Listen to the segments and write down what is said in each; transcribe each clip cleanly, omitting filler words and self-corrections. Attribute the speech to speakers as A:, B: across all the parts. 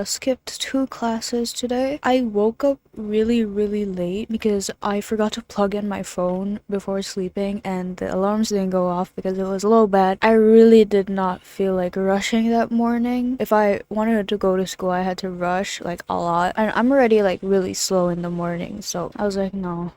A: skipped 2 classes today. I woke up really late because I forgot to plug in my phone before sleeping and the alarms didn't go off because it was low bad. I really did not feel like rushing that morning. If I wanted to go to school, I had to rush like a lot. And I'm already like really slow in the morning, so I was like, no,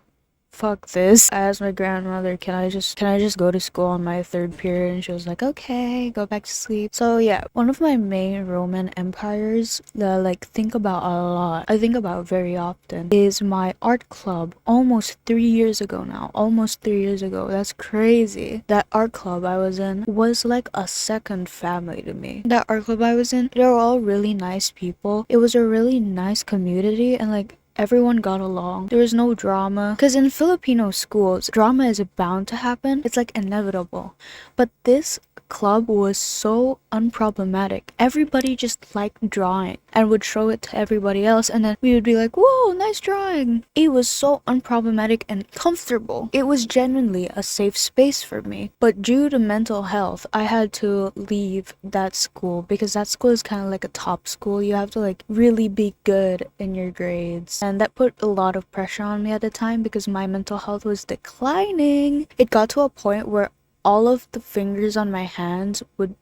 A: fuck this. I asked my grandmother, can I just go to school on my third period? And she was like, okay, go back to sleep. So yeah, one of my main Roman empires that I like think about a lot, I think about very often, is my art club. Almost 3 years ago now. Almost 3 years ago. That's crazy. That art club I was in was like a second family to me. That art club I was in, they were all really nice people. It was a really nice community, and like everyone got along. There was no drama. Because in Filipino schools, drama is bound to happen. It's like inevitable. But this club was so unproblematic. Everybody just liked drawing and would show it to everybody else, and then we would be like, whoa, nice drawing. It was so unproblematic and comfortable. It was genuinely a safe space for me. But due to mental health, I had to leave that school because that school is kind of like a top school. You have to like really be good in your grades, and that put a lot of pressure on me at the time because my mental health was declining. It got to a point where all of the fingers on my hands would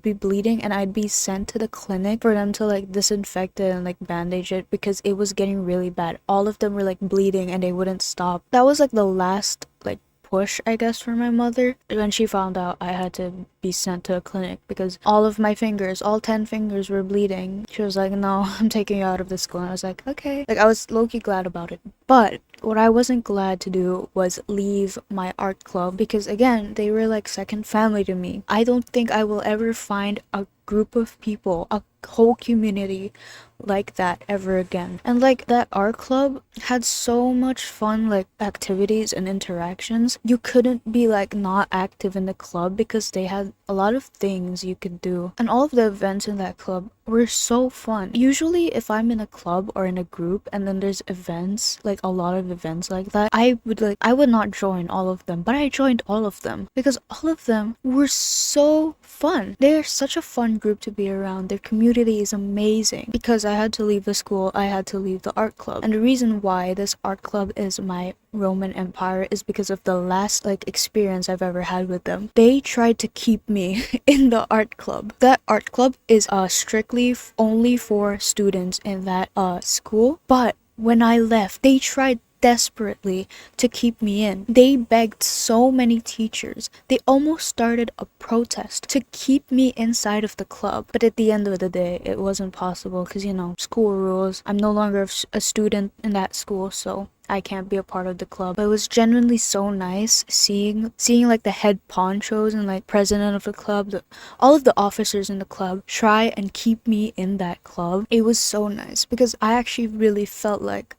A: be bleeding, and I'd be sent to the clinic for them to like disinfect it and like bandage it because it was getting really bad. All of them were like bleeding and they wouldn't stop. That was like the last like push, I guess, for my mother when she found out I had to be sent to a clinic because all of my fingers, all 10 fingers were bleeding. She was like, no, I'm taking you out of the school. And I was like, okay. Like, I was low-key glad about it. But what I wasn't glad to do was leave my art club because, again, they were like second family to me. I don't think I will ever find a group of people, a whole community like that ever again. And like that art club had so much fun like activities and interactions. You couldn't be like not active in the club because they had a lot of things you could do, and all of the events in that club were so fun. Usually if I'm in a club or in a group and then there's events, like a lot of events like that, I would not join all of them, but I joined all of them because all of them were so fun. They're such a fun group to be around. Their community is amazing. Because I had to leave the school, I had to leave the art club. And the reason why this art club is my Roman Empire is because of the last like experience I've ever had with them. They tried to keep me in the art club. That art club is strictly only for students in that school, but when I left, they tried desperately to keep me in. They begged so many teachers. They almost started a protest to keep me inside of the club. But at the end of the day, it wasn't possible because, you know, school rules. I'm no longer a student in that school, so I can't be a part of the club. But it was genuinely so nice seeing like the head ponchos and like president of the club, all of the officers in the club try and keep me in that club. It was so nice because I actually really felt like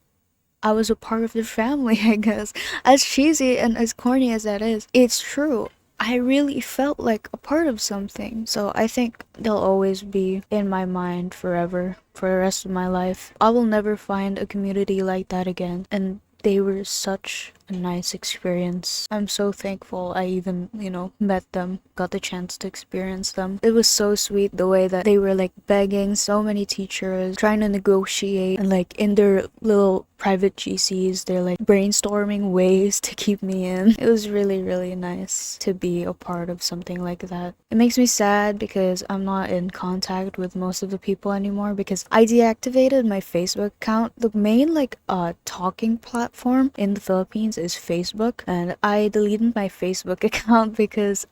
A: I was a part of their family, I guess. As cheesy and as corny as that is, it's true. I really felt like a part of something. So I think they'll always be in my mind forever, for the rest of my life. I will never find a community like that again. And they were such a nice experience. I'm so thankful I even, met them, got the chance to experience them. It was so sweet the way that they were like begging so many teachers, trying to negotiate, and like in their little private GCs, they're like brainstorming ways to keep me in. It was really nice to be a part of something like that. It makes me sad because I'm not in contact with most of the people anymore because I deactivated my Facebook account. The main talking platform in the Philippines is Facebook, and I deleted my Facebook account because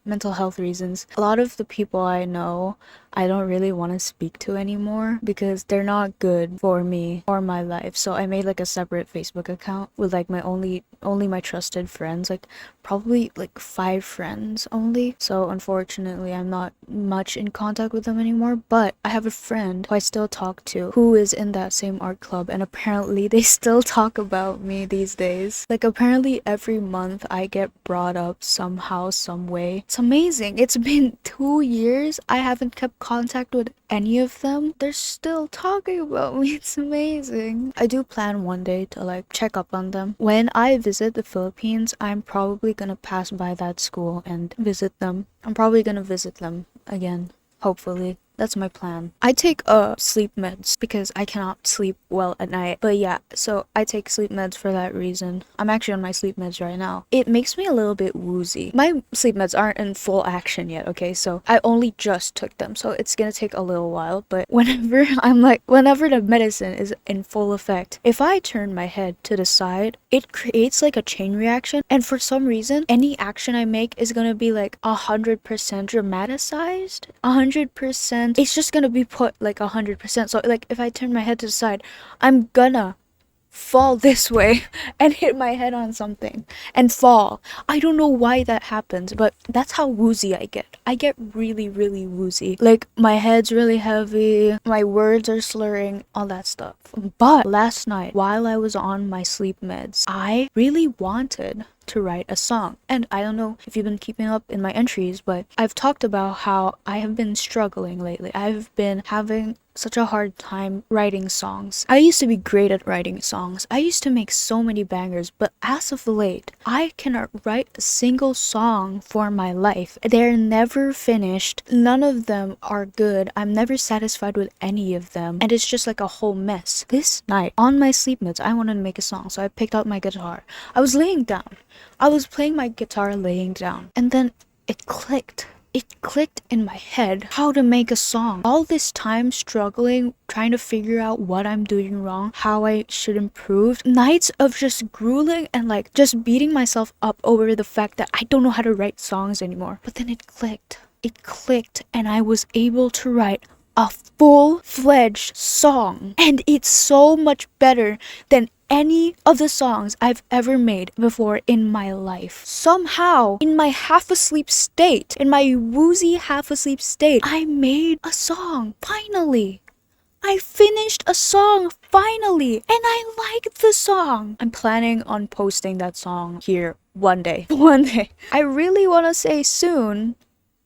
A: mental health reasons. A lot of the people I know I don't really want to speak to anymore because they're not good for me or my life. So I made like a separate Facebook account with like my only my trusted friends, like probably like 5 friends only. So unfortunately I'm not much in contact with them anymore, but I have a friend who I still talk to who is in that same art club, and apparently they still talk about me these days. Like apparently every month I get brought up somehow, some way. It's amazing. It's been 2 years. I haven't kept contact with any of them. They're still talking about me. It's amazing. I do plan one day to like check up on them. When I visit the Philippines, I'm probably gonna pass by that school and visit them. I'm probably gonna visit them again, hopefully. That's my plan. I take sleep meds because I cannot sleep well at night. But yeah, so I take sleep meds for that reason. I'm actually on my sleep meds right now. It makes me a little bit woozy. My sleep meds aren't in full action yet, okay? So I only just took them, so it's gonna take a little while. But whenever the medicine is in full effect, if I turn my head to the side, it creates like a chain reaction. And for some reason, any action I make is gonna be like 100% dramatized. 100%. It's just gonna be put like 100%. So like if I turn my head to the side, I'm gonna fall this way and hit my head on something and fall. I don't know why that happens, but that's how woozy I get. I get really, really woozy. Like my head's really heavy, my words are slurring, all that stuff. But last night, while I was on my sleep meds, I really wanted to write a song. And I don't know if you've been keeping up in my entries, but I've talked about how I have been struggling lately. I've been having such a hard time writing songs. I used to be great at writing songs. I used to make so many bangers, but as of late, I cannot write a single song for my life. They're never finished. None of them are good. I'm never satisfied with any of them. And it's just like a whole mess. This night, on my sleep meds, I wanted to make a song, so I picked out my guitar. I was laying down. I was playing my guitar laying down. And then it clicked. It clicked in my head how to make a song. All this time struggling, trying to figure out what I'm doing wrong, how I should improve. Nights of just grueling and like just beating myself up over the fact that I don't know how to write songs anymore. But then it clicked. It clicked and I was able to write a full-fledged song. And it's so much better than any of the songs I've ever made before in my life. Somehow, in my half-asleep state, in my woozy half-asleep state, I made a song. Finally. I finished a song, finally, and I liked the song. I'm planning on posting that song here one day. One day. I really want to say soon,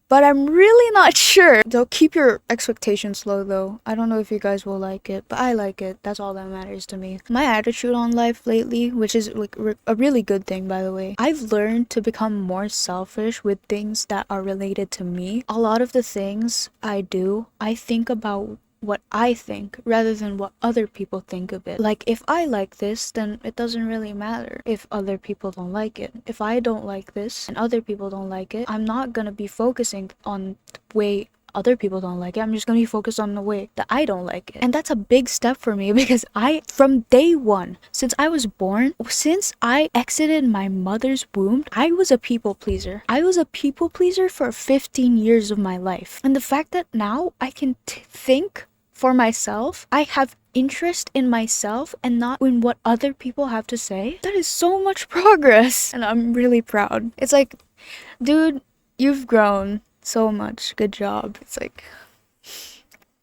A: but I'm really not sure. So keep your expectations low though. I don't know if you guys will like it, but I like it. That's all that matters to me. My attitude on life lately, which is like a really good thing by the way, I've learned to become more selfish with things that are related to me. A lot of the things I do, I think about what I think rather than what other people think of it. Like if I like this, then it doesn't really matter if other people don't like it. If I don't like this and other people don't like it, I'm not gonna be focusing on the way other people don't like it. I'm just gonna be focused on the way that I don't like it. And that's a big step for me because from day one, since I was born, since I exited my mother's womb, I was a people pleaser. I was a people pleaser for 15 years of my life. And the fact that now I can think for myself, I have interest in myself and not in what other people have to say, that is so much progress. And I'm really proud. It's like, dude, you've grown so much. Good job. It's like,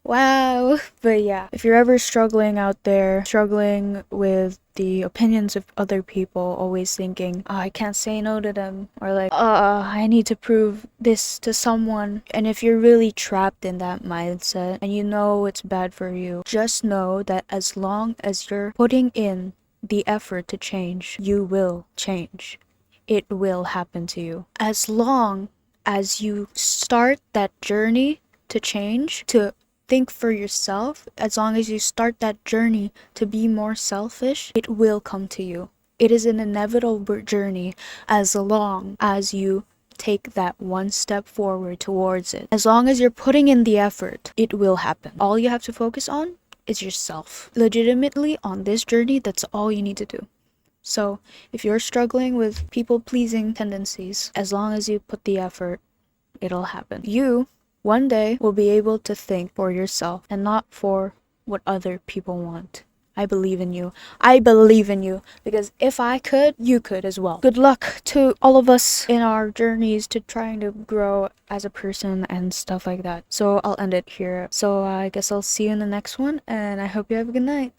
A: wow. But yeah, if you're ever struggling out there, struggling with the opinions of other people, always thinking, oh, I can't say no to them, or like, I need to prove this to someone. And if you're really trapped in that mindset and you know it's bad for you, just know that as long as you're putting in the effort to change, you will change. It will happen to you. As long as you start that journey to change, to think for yourself, as long as you start that journey to be more selfish, it will come to you. It is an inevitable journey as long as you take that one step forward towards it. As long as you're putting in the effort, it will happen. All you have to focus on is yourself. Legitimately, on this journey, that's all you need to do. So, if you're struggling with people-pleasing tendencies, as long as you put the effort, it'll happen. You one day will be able to think for yourself and not for what other people want. I believe in you. I believe in you because if I could, you could as well. Good luck to all of us in our journeys to trying to grow as a person and stuff like that. So I'll end it here. So I guess I'll see you in the next one and I hope you have a good night.